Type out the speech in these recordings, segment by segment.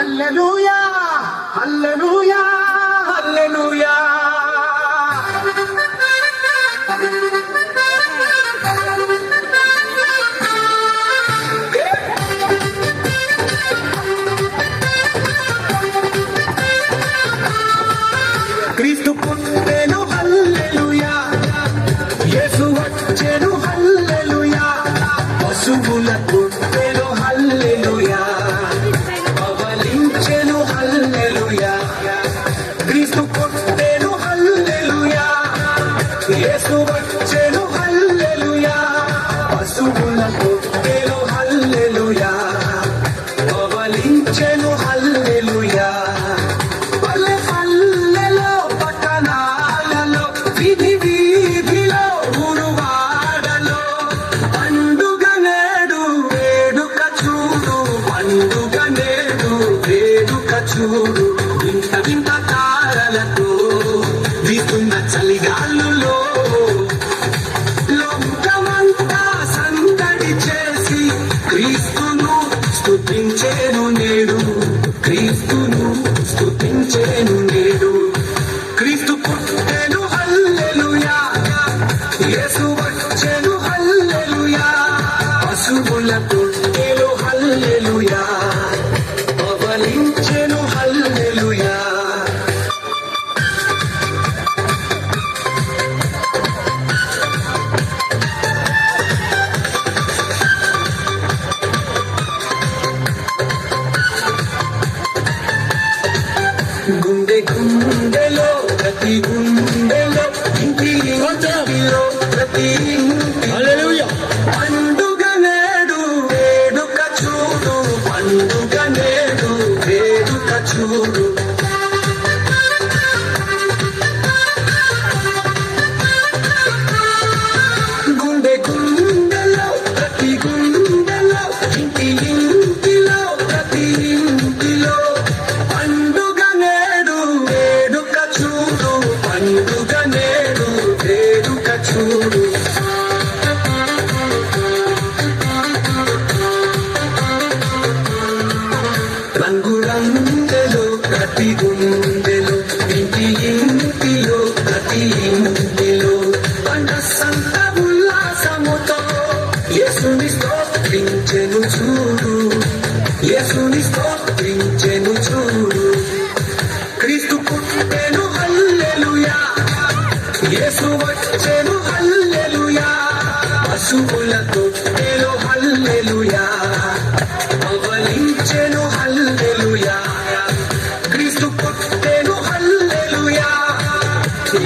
హల్లెలూయా హల్లెలూయా హల్లెలూయా. క్రీస్తు పుట్టెను హల్లెలూయా, యేసు వచ్చెను హల్లెలూయా, పశువుల పుట్టెను హల్లెలూయా, పవలించెను హల్లెలూయా. క్రీస్తు పుట్టెను హల్లెలూయా, యేసు వచ్చెను హల్లెలూయా, పశువుల పుట్టెను హల్లెలూయా, పవలించెను హల్లెలూయా. చూడు వింత వింత తారలతో వీస్తున్న చలిగాలులో లోకమంతా సందడి చేసి క్రీస్తును స్తుతించేను నేడు, క్రీస్తును స్తుతించేను నేడు. క్రీస్తు పుట్టెను హల్లెలూయా, యేసు వచ్చెను హల్లెలూయా, పశువుల పుట్టెను హల్లెలూయా, పవలించెను హల్లెలూయా. గుండె గుండెలో ప్రతి గుండెలో ఇంటిలో ప్రతి హల్లెలూయా. పండుగ నేడు వేడుక చూడు, పండుగ నేడు వేడుక చూడు. గుండె గుండెలో ప్రతి గుండెలో ఇంటిలో ప్రతి ఇంటిలో పండుగ నేడు వేడుక చూడు, పండుగ నేడు వేడుక చూడు. రంగు రంగులో ప్రతి గుండెలో ఇంటిలో ప్రతి ఇంటిలో పంట సంత ఉల్లాసముతో యేసుని స్తోత్రించెను చూడు, యేసుని స్తోత్రించెను చూడు. క్రీస్తు పుట్టెను హల్లెలూయా, యేసు వచ్చెను హల్లెలూయా, పశువుల పుట్టెను హల్లెలూయా, పవలించెను హల్లెలూయా. క్రీస్తు పుట్టెను హల్లెలూయా,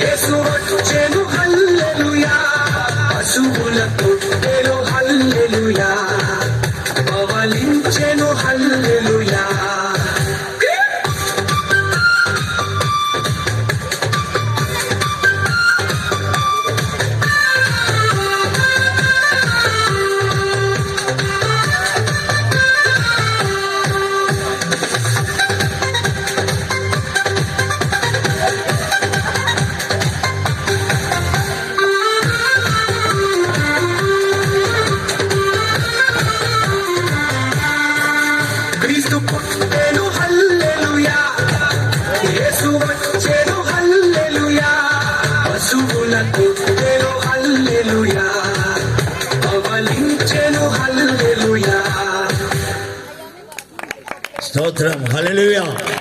యేసు వచ్చెను హల్లెలూయా, పశువుల పుట్టెను హల్లెలూయా, పవలించెను హల్లెలూయా. క్రీస్తు పుట్టెను హల్లెలూయా, యేసు వచ్చెను హల్లెలూయా, పశువుల పుట్టెను హల్లెలూయా, పవలించెను హల్లెలూయా. స్తోత్రం హల్లెలూయా.